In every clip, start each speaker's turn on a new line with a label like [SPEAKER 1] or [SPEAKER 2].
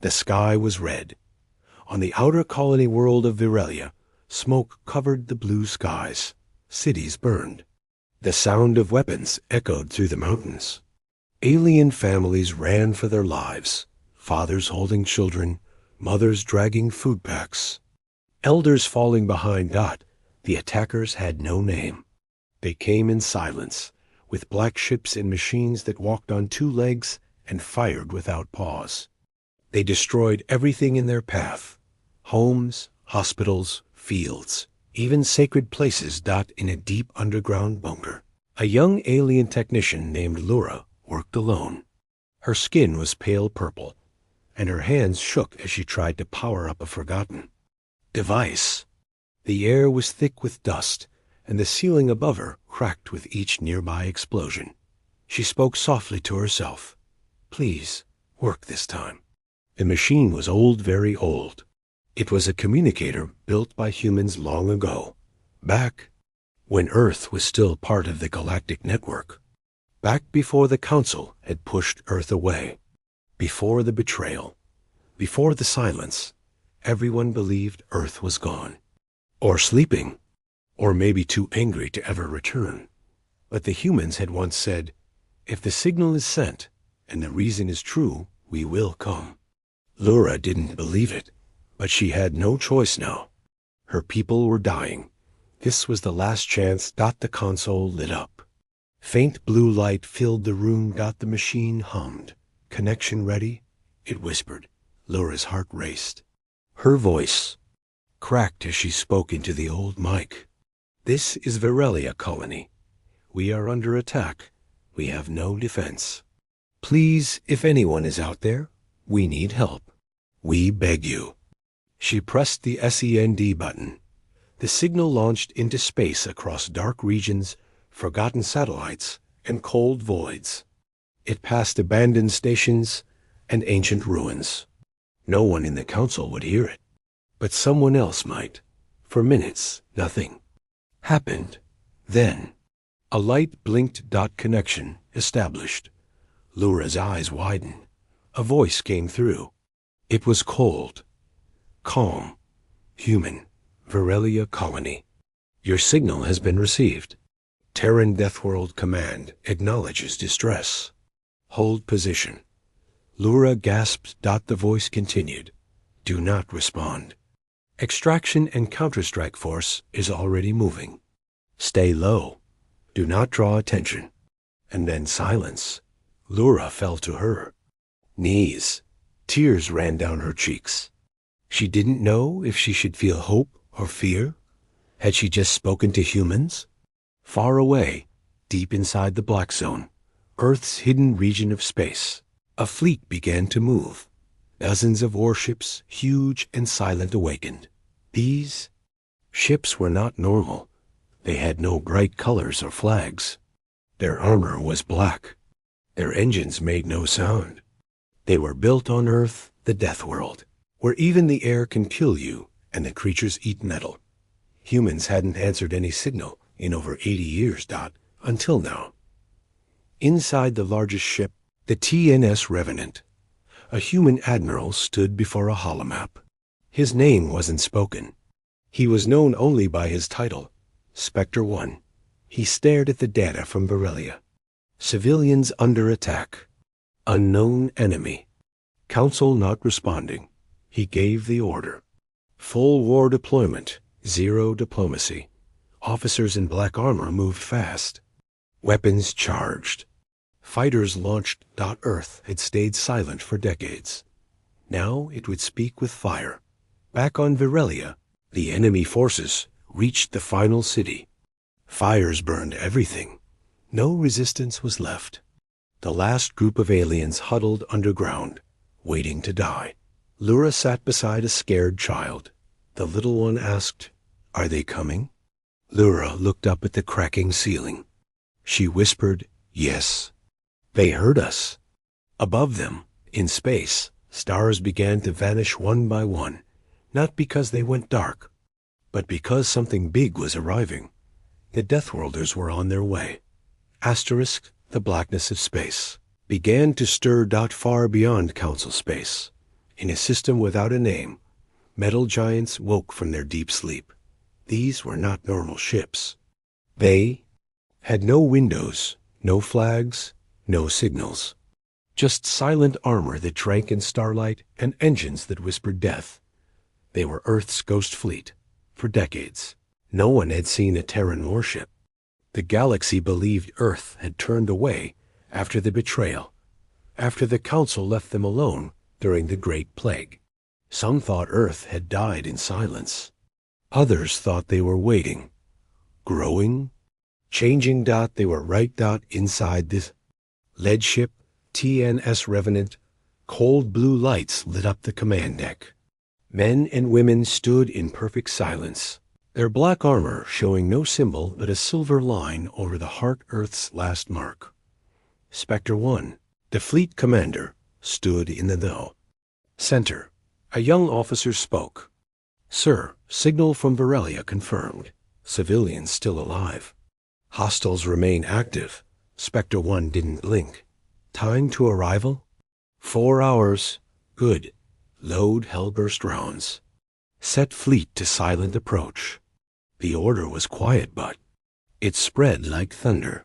[SPEAKER 1] The sky was red. On the outer colony world of Virelia, smoke covered the blue skies. Cities burned. The sound of weapons echoed through the mountains. Alien families ran for their lives, fathers holding children, mothers dragging food packs. Elders falling behind. The attackers had no name. They came in silence, with black ships and machines that walked on two legs and fired without pause. They destroyed everything in their path: homes, hospitals, fields, even sacred places. In a deep underground bunker, a young alien technician named Lura worked alone. Her skin was pale purple, and her hands shook as she tried to power up a forgotten device. The air was thick with dust, and the ceiling above her cracked with each nearby explosion. She spoke softly to herself. Please, work this time. The machine was old, very old. It was a communicator built by humans long ago, back when Earth was still part of the Galactic network, back before the Council had pushed Earth away, before the betrayal, before the silence. Everyone believed Earth was gone, or sleeping, or maybe too angry to ever return. But the humans had once said, if the signal is sent, and the reason is true, we will come. Lura didn't believe it, but she had no choice now. Her people were dying. This was the last chance. The console lit up. Faint blue light filled the room. The machine hummed. Connection ready? It whispered. Lura's heart raced. Her voice cracked as she spoke into the old mic. This is Virelia colony. We are under attack. We have no defense. Please, if anyone is out there, we need help. We beg you. She pressed the SEND button. The signal launched into space across dark regions, forgotten satellites, and cold voids. It passed abandoned stations and ancient ruins. No one in the Council would hear it, but someone else might. For minutes, nothing happened. Then, a light blinked. Connection established. Lura's eyes widened. A voice came through. It was cold, calm, human. Virelia colony. Your signal has been received. Terran Deathworld Command acknowledges distress. Hold position. Lura gasped. The voice continued. Do not respond. Extraction and Counter-Strike Force is already moving. Stay low. Do not draw attention. And then silence. Lura fell to her knees. Tears ran down her cheeks. She didn't know if she should feel hope or fear. Had she just spoken to humans? Far away, deep inside the Black Zone, Earth's hidden region of space, a fleet began to move. Dozens of warships, huge and silent, awakened. These ships were not normal. They had no bright colors or flags. Their armor was black. Their engines made no sound. They were built on Earth, the Death World, where even the air can kill you and the creatures eat metal. Humans hadn't answered any signal in over 80 years. Until now. Inside the largest ship, the TNS Revenant, a human admiral stood before a holomap. His name wasn't spoken. He was known only by his title, Spectre 1. He stared at the data from Virelia. Civilians under attack. Unknown enemy. Council not responding. He gave the order. Full war deployment. Zero diplomacy. Officers in black armor moved fast. Weapons charged. Fighters launched. Earth had stayed silent for decades. Now it would speak with fire. Back on Virelia, the enemy forces reached the final city. Fires burned everything. No resistance was left. The last group of aliens huddled underground, waiting to die. Lura sat beside a scared child. The little one asked, "Are they coming?" Lura looked up at the cracking ceiling. She whispered, "Yes." They heard us. Above them, in space, stars began to vanish one by one, not because they went dark, but because something big was arriving. The Deathworlders were on their way. Asterisk, the blackness of space, began to stir. Far beyond Council space. In a system without a name, metal giants woke from their deep sleep. These were not normal ships. They had no windows, no flags, no signals. Just silent armor that drank in starlight and engines that whispered death. They were Earth's ghost fleet. For decades, no one had seen a Terran warship. The galaxy believed Earth had turned away after the betrayal, after the Council left them alone during the Great Plague. Some thought Earth had died in silence. Others thought they were waiting, growing, changing. They were right inside this lead ship, TNS Revenant. Cold blue lights lit up the command deck. Men and women stood in perfect silence, their black armor showing no symbol but a silver line over the Heart Earth's last mark. Spectre 1, the fleet commander, stood in the center. A young officer spoke. "Sir, signal from Virelia confirmed. Civilians still alive. Hostiles remain active." Spectre 1 didn't blink. "Time to arrival?" 4 hours. "Good. Load Hellburst rounds. Set fleet to silent approach." The order was quiet, but it spread like thunder.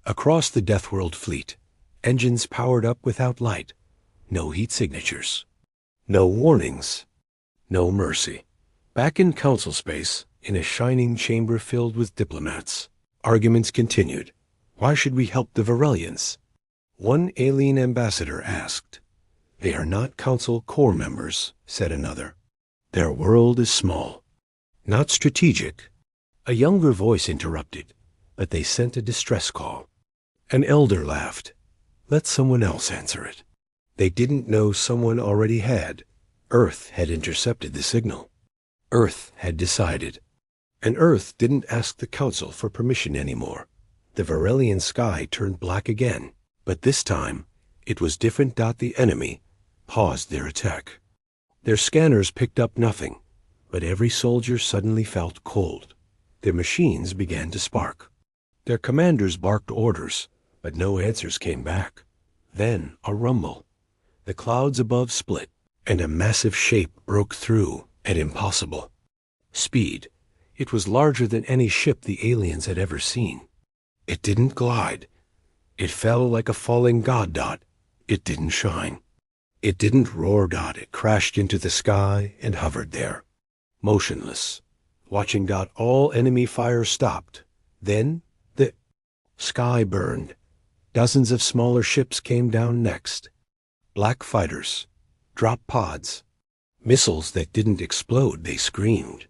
[SPEAKER 1] Across the Deathworld fleet, engines powered up without light. No heat signatures. No warnings. No mercy. Back in Council space, in a shining chamber filled with diplomats, arguments continued. Why should we help the Virelians? One alien ambassador asked. "They are not Council core members," said another. "Their world is small, not strategic." A younger voice interrupted, but they sent a distress call. An elder laughed. "Let someone else answer it." They didn't know someone already had. Earth had intercepted the signal. Earth had decided. And Earth didn't ask the Council for permission anymore. The Virelian sky turned black again, but this time it was different. The enemy paused their attack. Their scanners picked up nothing, but every soldier suddenly felt cold. Their machines began to spark. Their commanders barked orders, but no answers came back. Then a rumble. The clouds above split, and a massive shape broke through at impossible speed. It was larger than any ship the aliens had ever seen. It didn't glide. It fell like a falling god. It didn't shine. It didn't roar. It crashed into the sky and hovered there, motionless, watching. All enemy fire stopped. Then the sky burned. Dozens of smaller ships came down next. Black fighters, drop pods, missiles that didn't explode. They screamed.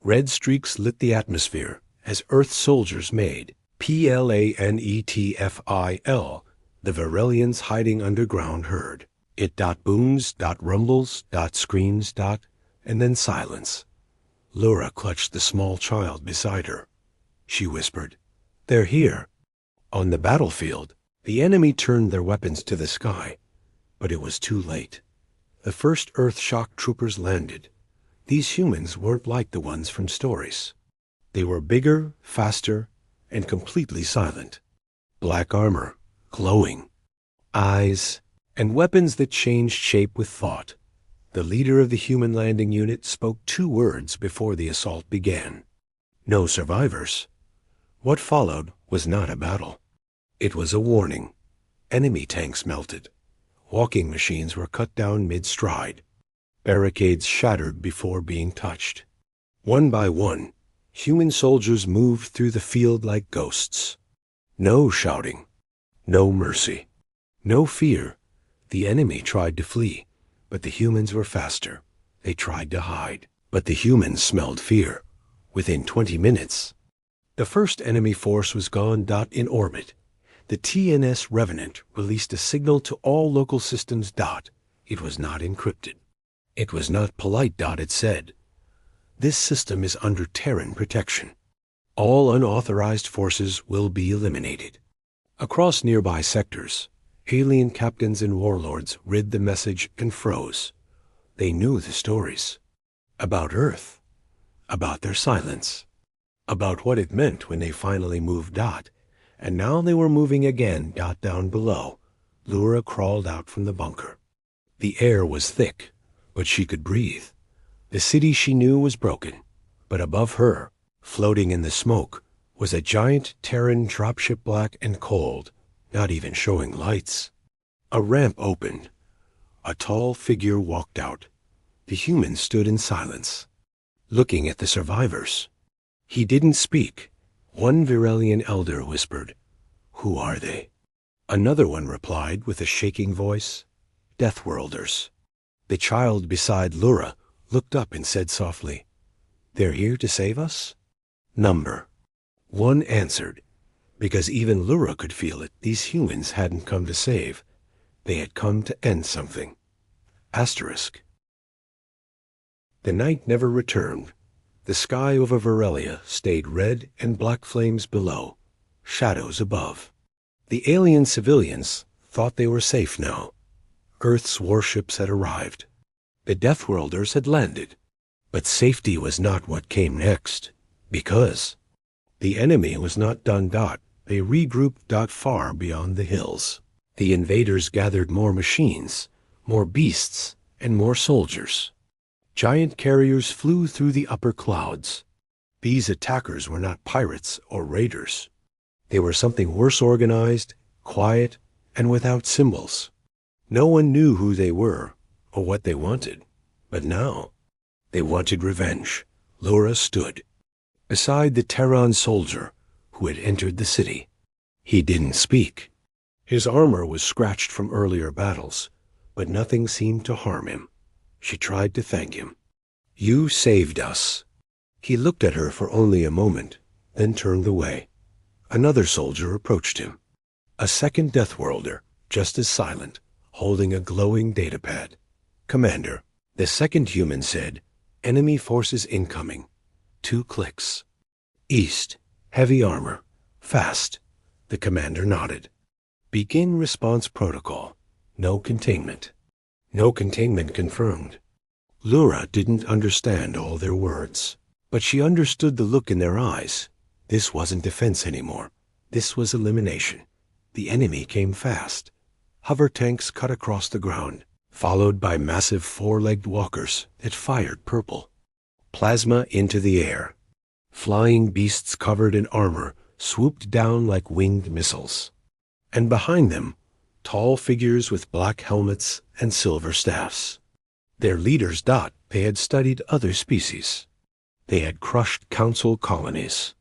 [SPEAKER 1] Red streaks lit the atmosphere as Earth soldiers made PLANETFIL. The Virelians hiding underground heard. It. Booms, rumbles, screams, and then silence. Laura clutched the small child beside her. She whispered, "They're here." On the battlefield, the enemy turned their weapons to the sky, but it was too late. The first Earth shock troopers landed. These humans weren't like the ones from stories. They were bigger, faster, and completely silent. Black armor, glowing, eyes, and weapons that changed shape with thought. The leader of the human landing unit spoke 2 words before the assault began. No survivors. What followed was not a battle. It was a warning. Enemy tanks melted. Walking machines were cut down mid-stride. Barricades shattered before being touched. One by one, human soldiers moved through the field like ghosts. No shouting. No mercy. No fear. The enemy tried to flee, but the humans were faster. They tried to hide, but the humans smelled fear. Within 20 minutes, the first enemy force was gone. In orbit, the TNS Revenant released a signal to all local systems. It was not encrypted. It was not polite. It said, "This system is under Terran protection. All unauthorized forces will be eliminated." Across nearby sectors, alien captains and warlords read the message and froze. They knew the stories. About Earth. About their silence. About what it meant when they finally moved. And now they were moving again. Down below, Lura crawled out from the bunker. The air was thick, but she could breathe. The city she knew was broken, but above her, floating in the smoke, was a giant Terran dropship, black and cold, not even showing lights. A ramp opened. A tall figure walked out. The humans stood in silence, looking at the survivors. He didn't speak. One Virelian elder whispered, "Who are they?" Another one replied with a shaking voice, "Deathworlders." The child beside Lura looked up and said softly, "They're here to save us?" Number. One answered, because even Lura could feel it. These humans hadn't come to save. They had come to end something. Asterisk. The night never returned. The sky over Virelia stayed red and black flames below, shadows above. The alien civilians thought they were safe now. Earth's warships had arrived. The Deathworlders had landed. But safety was not what came next, because the enemy was not done. They regrouped. Far beyond the hills. The invaders gathered more machines, more beasts, and more soldiers. Giant carriers flew through the upper clouds. These attackers were not pirates or raiders. They were something worse organized, quiet, and without symbols. No one knew who they were or what they wanted. But now, they wanted revenge. Lura stood beside the Terran soldier who had entered the city. He didn't speak. His armor was scratched from earlier battles, but nothing seemed to harm him. She tried to thank him. "You saved us." He looked at her for only a moment, then turned away. Another soldier approached him. A second Deathworlder, just as silent, holding a glowing datapad. "Commander," the second human said, "enemy forces incoming." 2 clicks. "East, heavy armor, fast." The commander nodded. "Begin response protocol. No containment." No containment confirmed. Lura didn't understand all their words, but she understood the look in their eyes. This wasn't defense anymore. This was elimination. The enemy came fast. Hover tanks cut across the ground, followed by massive 4-legged walkers that fired purple. Plasma into the air. Flying beasts covered in armor swooped down like winged missiles. And behind them, tall figures with black helmets and silver staffs. Their leaders. They had studied other species. They had crushed council colonies.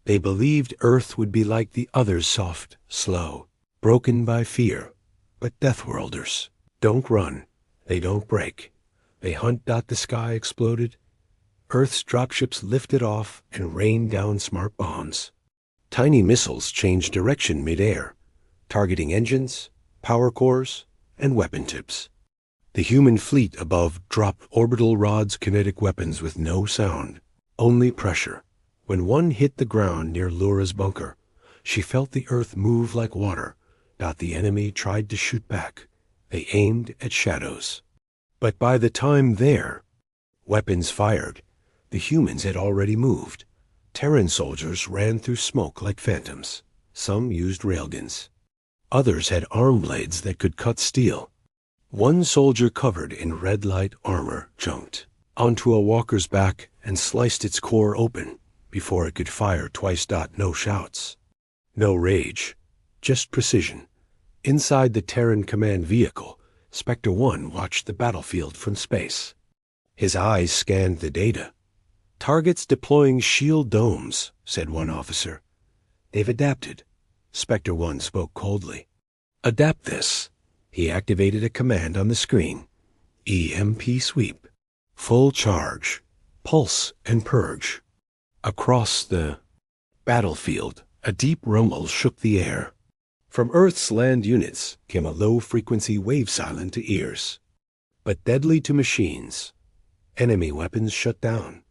[SPEAKER 1] They believed Earth would be like the others, soft, slow, broken by fear. But Deathworlders don't run. They don't break. They hunt. The sky exploded. Earth's dropships lifted off and rained down smart bombs. Tiny missiles changed direction mid-air, targeting engines, power cores, and weapon tips. The human fleet above dropped orbital rods, kinetic weapons with no sound, only pressure. When one hit the ground near Lura's bunker, she felt the earth move like water. The enemy tried to shoot back. They aimed at shadows. But by the time weapons fired, the humans had already moved. Terran soldiers ran through smoke like phantoms. Some used railguns. Others had arm blades that could cut steel. One soldier covered in red light armor jumped onto a walker's back and sliced its core open before it could fire twice. No shouts. No rage. Just precision. Inside the Terran command vehicle, Spectre 1 watched the battlefield from space. His eyes scanned the data. "Targets deploying shield domes," said one officer. "They've adapted." Spectre 1 spoke coldly. "Adapt this." He activated a command on the screen. EMP sweep. Full charge. Pulse and purge. Across the battlefield, a deep rumble shook the air. From Earth's land units came a low-frequency wave silent to ears, but deadly to machines. Enemy weapons shut down.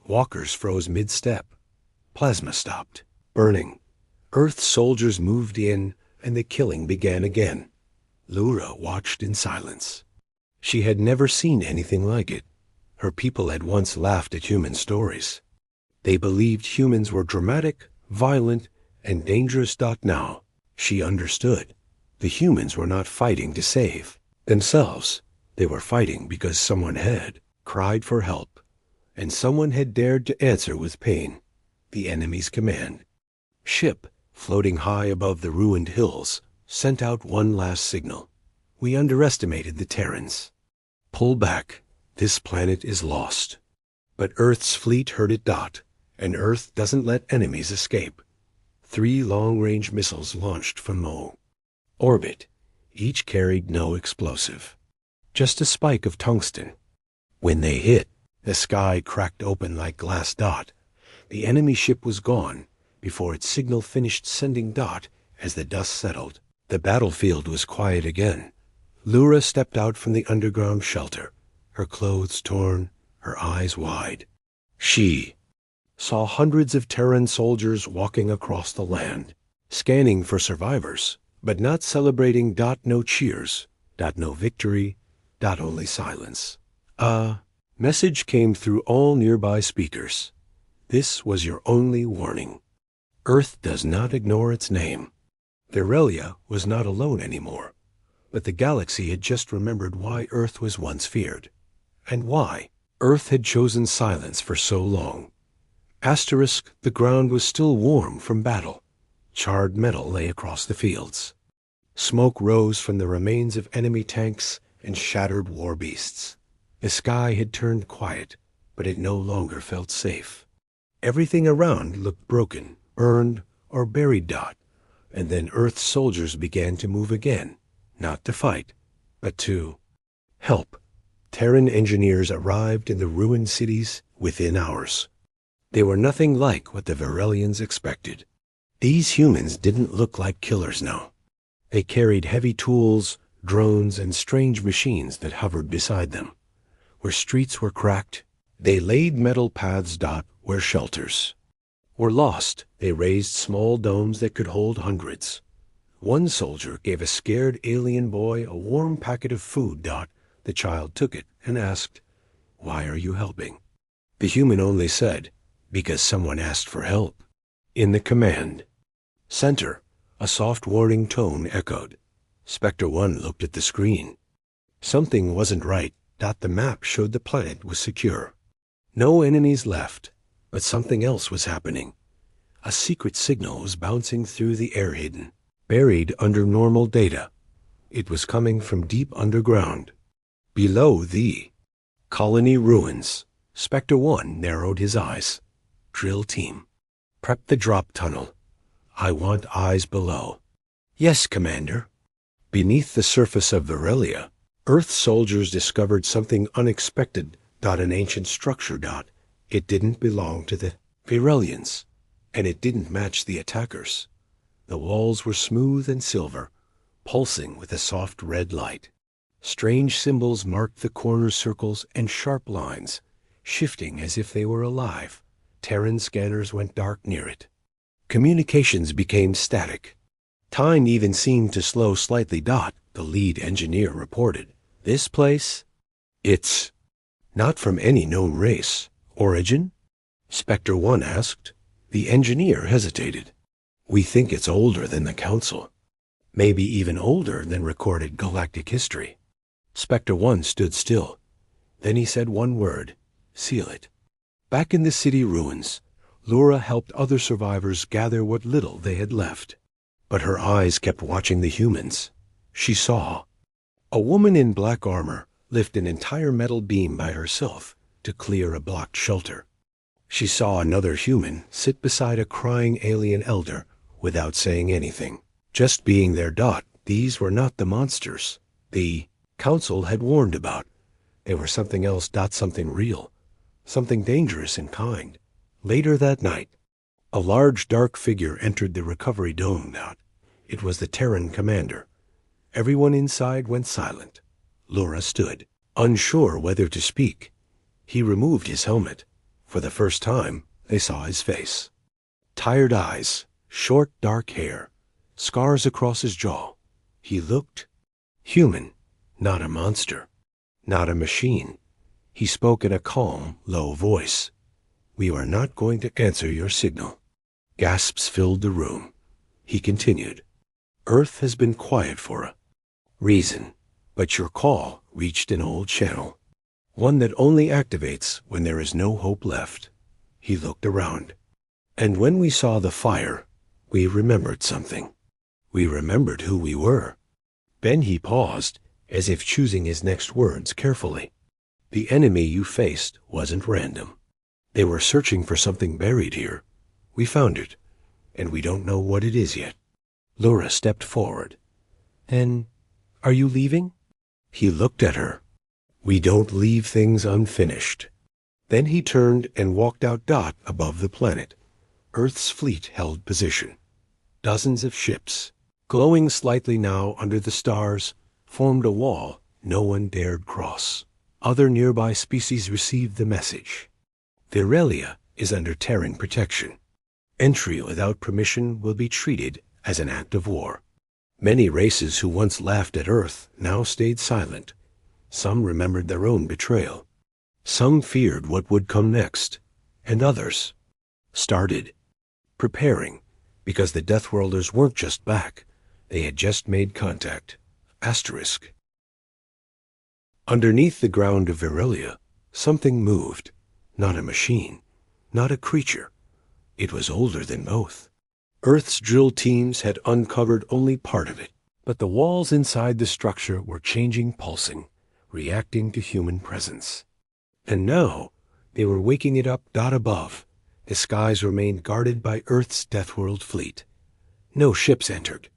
[SPEAKER 1] Walkers froze mid-step. Plasma stopped, burning. Earth soldiers moved in, and the killing began again. Lura watched in silence. She had never seen anything like it. Her people had once laughed at human stories. They believed humans were dramatic, violent, and dangerous. Now, she understood. The humans were not fighting to save themselves. They were fighting because someone had cried for help, and someone had dared to answer with pain the enemy's command. Ship, floating high above the ruined hills, sent out one last signal. We underestimated the Terrans. Pull back. This planet is lost. But Earth's fleet heard it dot, and Earth doesn't let enemies escape. 3 long-range missiles launched from low orbit. Each carried no explosive, just a spike of tungsten. When they hit, the sky cracked open like glass dot. The enemy ship was gone before its signal finished sending dot. As the dust settled, the battlefield was quiet again. Lura stepped out from the underground shelter, her clothes torn, her eyes wide. She saw hundreds of Terran soldiers walking across the land, scanning for survivors, but not celebrating. No cheers, no victory, only silence. A message came through all nearby speakers. This was your only warning. Earth does not ignore its name. Virelia was not alone anymore, but the galaxy had just remembered why Earth was once feared, and why Earth had chosen silence for so long. Asterisk, the ground was still warm from battle. Charred metal lay across the fields. Smoke rose from the remains of enemy tanks and shattered war beasts. The sky had turned quiet, but it no longer felt safe. Everything around looked broken, burned, or buried. And then Earth's soldiers began to move again, not to fight, but to help. Terran engineers arrived in the ruined cities within hours. They were nothing like what the Virelians expected. These humans didn't look like killers now. They carried heavy tools, drones, and strange machines that hovered beside them. Where streets were cracked, they laid metal paths. Where shelters were lost, they raised small domes that could hold hundreds. One soldier gave a scared alien boy a warm packet of food. The child took it and asked, "Why are you helping?" The human only said, "Because someone asked for help." In the command center, a soft warning tone echoed. Spectre 1 looked at the screen. Something wasn't right. The map showed the planet was secure. No enemies left, but something else was happening. A secret signal was bouncing through the air hidden, buried under normal data. It was coming from deep underground. Below the colony ruins, Spectre 1 narrowed his eyes. Drill team, prep the drop tunnel. I want eyes below. Yes, Commander. Beneath the surface of Virelia, Earth soldiers discovered something unexpected. An ancient structure. It didn't belong to the Virelians, and it didn't match the attackers. The walls were smooth and silver, pulsing with a soft red light. Strange symbols marked the corner circles and sharp lines, shifting as if they were alive. Terran scanners went dark near it. Communications became static. Time even seemed to slow slightly. The lead engineer reported, "This place, it's not from any known race. Origin?" Spectre 1 asked. The engineer hesitated. "We think it's older than the Council. Maybe even older than recorded galactic history." Spectre 1 stood still. Then he said one word, "Seal it." Back in the city ruins, Lura helped other survivors gather what little they had left. But her eyes kept watching the humans. She saw a woman in black armor lift an entire metal beam by herself to clear a blocked shelter. She saw another human sit beside a crying alien elder without saying anything, just being there. These were not the monsters the Council had warned about. They were something else. Something real, something dangerous and kind. Later that night, a large dark figure entered the recovery dome. It was the Terran commander. Everyone inside went silent. Lura stood, unsure whether to speak. He removed his helmet. For the first time, they saw his face. Tired eyes, short dark hair, scars across his jaw. He looked human, not a monster, not a machine. He spoke in a calm, low voice. "We are not going to answer your signal." Gasps filled the room. He continued, "Earth has been quiet for a reason, but your call reached an old channel, one that only activates when there is no hope left. He looked around. And when we saw the fire, we remembered something. We remembered who we were. Then he paused, as if choosing his next words carefully. The enemy you faced wasn't random. They were searching for something buried here. We found it, and we don't know what it is yet. Laura stepped forward. And are you leaving? He looked at her. We don't leave things unfinished. Then he turned and walked out above the planet. Earth's fleet held position. Dozens of ships, glowing slightly now under the stars, formed a wall no one dared cross. Other nearby species received the message. Virelia is under Terran protection. Entry without permission will be treated as an act of war. Many races who once laughed at Earth now stayed silent. Some remembered their own betrayal. Some feared what would come next, and others started preparing, because the Deathworlders weren't just back. They had just made contact. Asterisk. Underneath the ground of Virelia, something moved. Not a machine, not a creature. It was older than both. Earth's drill teams had uncovered only part of it, but the walls inside the structure were changing, pulsing, reacting to human presence. And now they were waking it up above. The skies remained guarded by Earth's Deathworld fleet. No ships entered.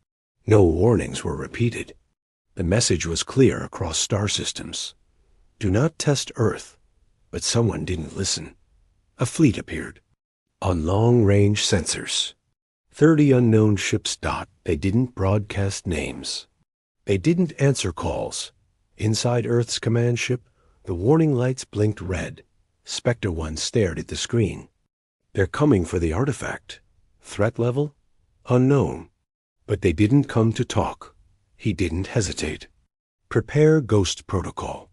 [SPEAKER 1] No warnings were repeated. The message was clear across star systems. Do not test Earth. But someone didn't listen. A fleet appeared. On long-range sensors. 30 unknown ships. They didn't broadcast names. They didn't answer calls. Inside Earth's command ship, the warning lights blinked red. Spectre 1 stared at the screen. They're coming for the artifact. Threat level? Unknown. But they didn't come to talk. He didn't hesitate. Prepare Ghost Protocol.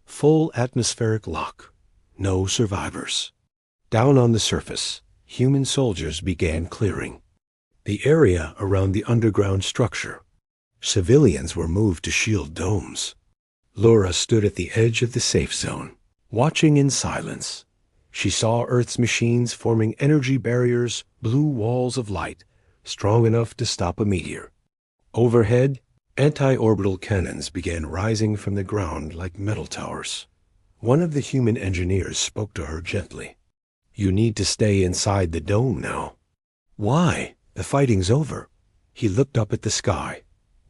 [SPEAKER 1] Full atmospheric lock. No survivors. Down on the surface, human soldiers began clearing the area around the underground structure. Civilians were moved to shield domes. Laura stood at the edge of the safe zone, watching in silence. She saw Earth's machines forming energy barriers, blue walls of light, strong enough to stop a meteor. Overhead, anti-orbital cannons began rising from the ground like metal towers. One of the human engineers spoke to her gently. You need to stay inside the dome now. Why? The fighting's over. He looked up at the sky.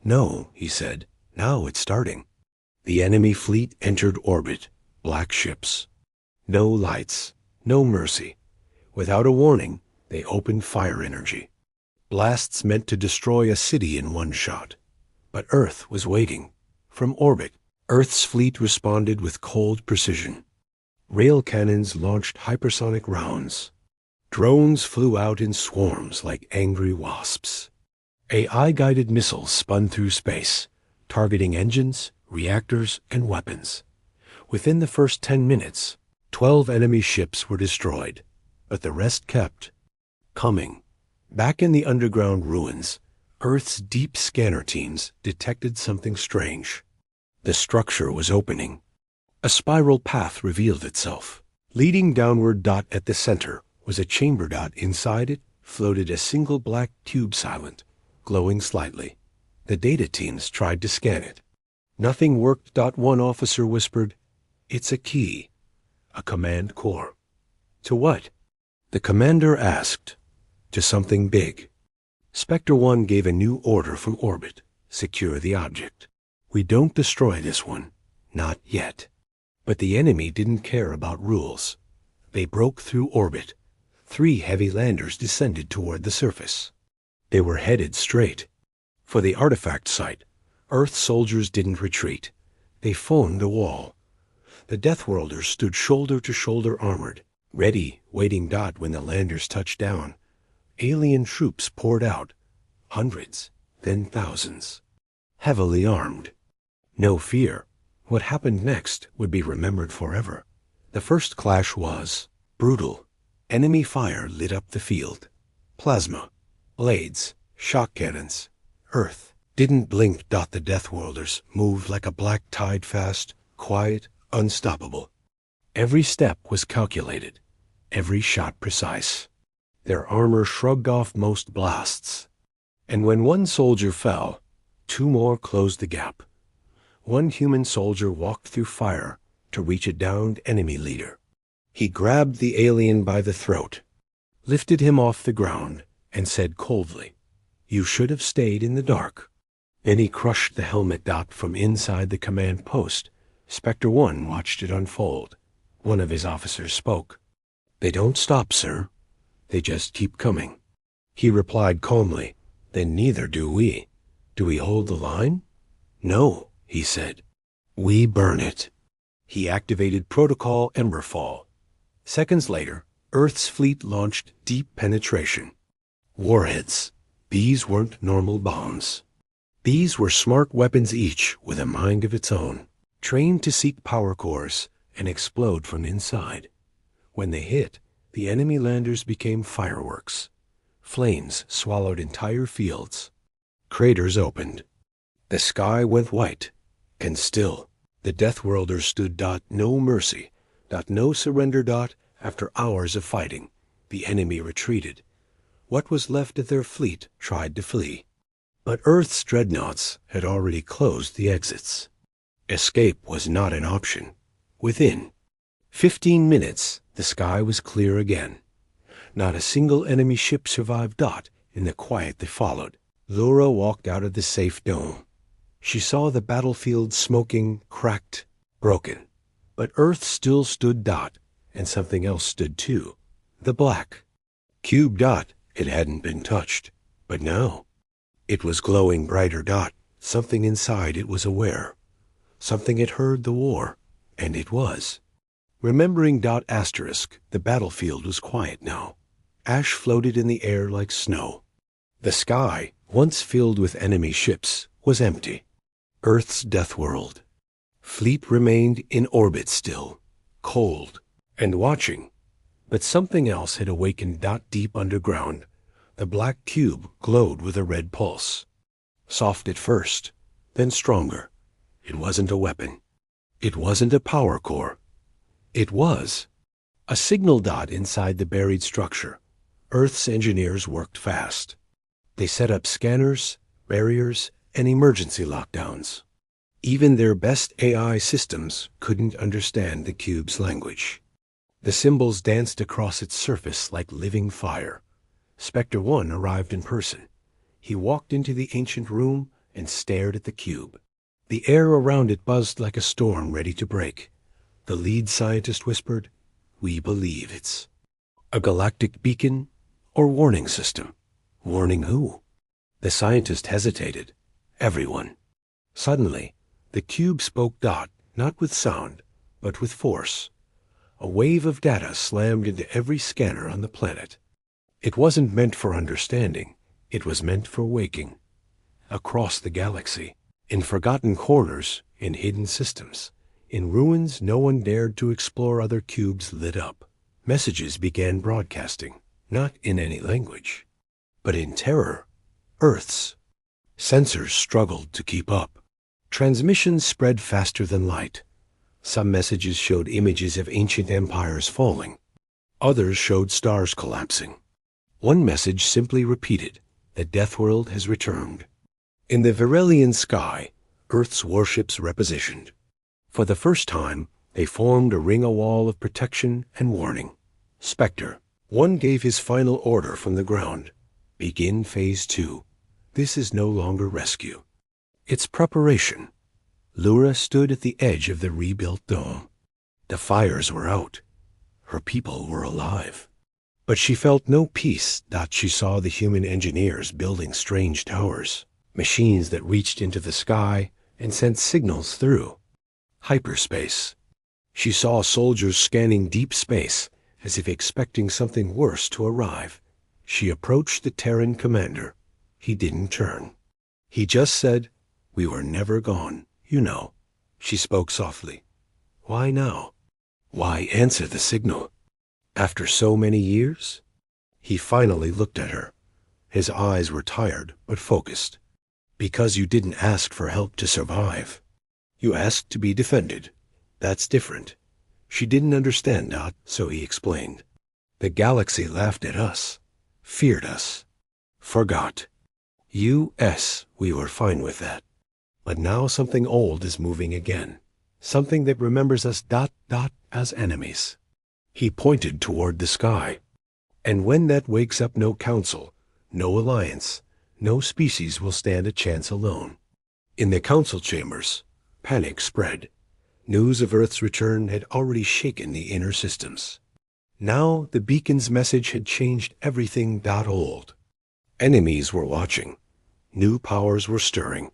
[SPEAKER 1] No, he said. Now it's starting. The enemy fleet entered orbit. Black ships. No lights. No mercy. Without a warning, they opened fire energy. Blasts meant to destroy a city in one shot. But Earth was waiting. From orbit, Earth's fleet responded with cold precision. Rail cannons launched hypersonic rounds. Drones flew out in swarms like angry wasps. AI-guided missiles spun through space, targeting engines, reactors, and weapons. Within the first 10 minutes, 12 enemy ships were destroyed, but the rest kept coming. Back in the underground ruins, Earth's deep scanner teams detected something strange. The structure was opening. A spiral path revealed itself. Leading downward. At the center was a chamber. Inside it floated a single black tube, silent, glowing slightly. The data teams tried to scan it. Nothing worked. One officer whispered, "It's a key." A command core. To what? The commander asked. To something big. Spectre 1 gave a new order from orbit. Secure the object. We don't destroy this one. Not yet. But the enemy didn't care about rules. They broke through orbit. 3 heavy landers descended toward the surface. They were headed straight for the artifact site. Earth soldiers didn't retreat. They phoned a wall. The Deathworlders stood shoulder to shoulder, armored, ready, waiting. When the landers touched down, alien troops poured out. Hundreds, then thousands. Heavily armed. No fear. What happened next would be remembered forever. The first clash was brutal. Enemy fire lit up the field. Plasma, blades, shock cannons. Earth Didn't blink. The Deathworlders moved like a black tide, fast, quiet, unstoppable. Every step was calculated, every shot precise. Their armor shrugged off most blasts. And when one soldier fell, two more closed the gap. One human soldier walked through fire to reach a downed enemy leader. He grabbed the alien by the throat, lifted him off the ground, and said coldly, "You should have stayed in the dark." Then he crushed the helmet. From inside the command post, Spectre 1 watched it unfold. One of his officers spoke. "They don't stop, sir. They just keep coming." He replied calmly, "Then neither do we. Do we hold the line?" "No," he said. "We burn it." He activated Protocol Emberfall. Seconds later, Earth's fleet launched deep penetration. Warheads. These weren't normal bombs. These were smart weapons, each with a mind of its own, trained to seek power cores and explode from inside. When they hit, the enemy landers became fireworks. Flames swallowed entire fields. Craters opened. The sky went white. And still, the Deathworlders stood. No mercy. No surrender. After hours of fighting, the enemy retreated. What was left of their fleet tried to flee. But Earth's dreadnoughts had already closed the exits. Escape was not an option. Within 15 minutes, the sky was clear again. Not a single enemy ship survived. In the quiet that followed, Laura walked out of the safe dome. She saw the battlefield smoking, cracked, broken. But Earth still stood. And something else stood too. The black cube. It hadn't been touched. But now, it was glowing brighter. Something inside it was aware. Something had heard the war. And it was. Remembering. Asterisk, the battlefield was quiet now. Ash floated in the air like snow. The sky, once filled with enemy ships, was empty. Earth's death world. Fleet remained in orbit still, cold, and watching. But something else had awakened. Deep underground, the black cube glowed with a red pulse. Soft at first, then stronger. It wasn't a weapon. It wasn't a power core. It was a signal. Inside the buried structure, Earth's engineers worked fast. They set up scanners, barriers, and emergency lockdowns. Even their best AI systems couldn't understand the cube's language. The symbols danced across its surface like living fire. Spectre 1 arrived in person. He walked into the ancient room and stared at the cube. The air around it buzzed like a storm ready to break. The lead scientist whispered, "We believe it's a galactic beacon or warning system." Warning who? The scientist hesitated. Everyone. Suddenly, the cube spoke. Not with sound, but with force. A wave of data slammed into every scanner on the planet. It wasn't meant for understanding. It was meant for waking. Across the galaxy, in forgotten corners, in hidden systems, in ruins no one dared to explore, other cubes lit up. Messages began broadcasting, not in any language, but in terror. Earth's. Sensors struggled to keep up. Transmissions spread faster than light. Some messages showed images of ancient empires falling. Others showed stars collapsing. One message simply repeated, "The Death World has returned." In the Virelian sky, Earth's warships repositioned. For the first time, they formed a ring, a wall of protection and warning. Spectre 1 gave his final order from the ground. Begin Phase 2. This is no longer rescue. It's preparation. Lura stood at the edge of the rebuilt dome. The fires were out. Her people were alive. But she felt no peace. She saw the human engineers building strange towers, machines that reached into the sky and sent signals through hyperspace. She saw soldiers scanning deep space as if expecting something worse to arrive. She approached the Terran commander. He didn't turn. He just said, "We were never gone, you know." She spoke softly. "Why now? Why answer the signal? After so many years?" He finally looked at her. His eyes were tired but focused. Because you didn't ask for help to survive. You asked to be defended. That's different. She didn't understand that, so he explained. The galaxy laughed at us, feared us, forgot. We were fine with that. But now something old is moving again. Something that remembers us ... as enemies. He pointed toward the sky. And when that wakes up no council, no alliance, no species will stand a chance alone. In the council chambers, panic spread. News of Earth's return had already shaken the inner systems. Now the beacon's message had changed everything. Old. Enemies were watching. New powers were stirring.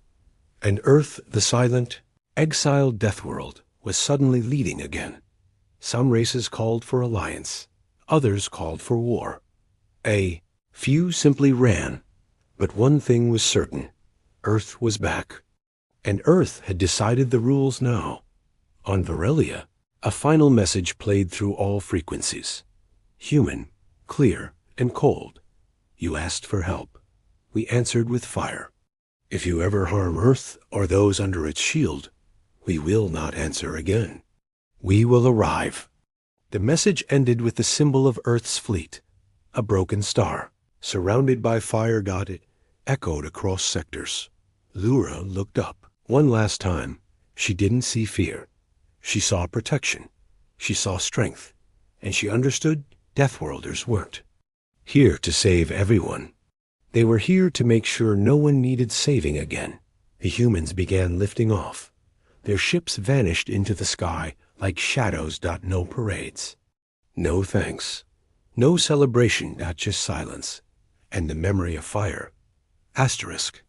[SPEAKER 1] And Earth, the silent, exiled Deathworld, was suddenly leading again. Some races called for alliance. Others called for war. A few simply ran. But one thing was certain. Earth was back. And Earth had decided the rules now. On Virelia, a final message played through all frequencies. Human, clear, and cold. You asked for help. We answered with fire. If you ever harm Earth or those under its shield, we will not answer again. We will arrive. The message ended with the symbol of Earth's fleet, a broken star, surrounded by fire. It echoed across sectors. Lura looked up. One last time. She didn't see fear. She saw protection. She saw strength. And she understood Deathworlders weren't here to save everyone. They were here to make sure no one needed saving again. The humans began lifting off. Their ships vanished into the sky like shadows. No parades. No thanks. No celebration. Just silence. And the memory of fire. Asterisk.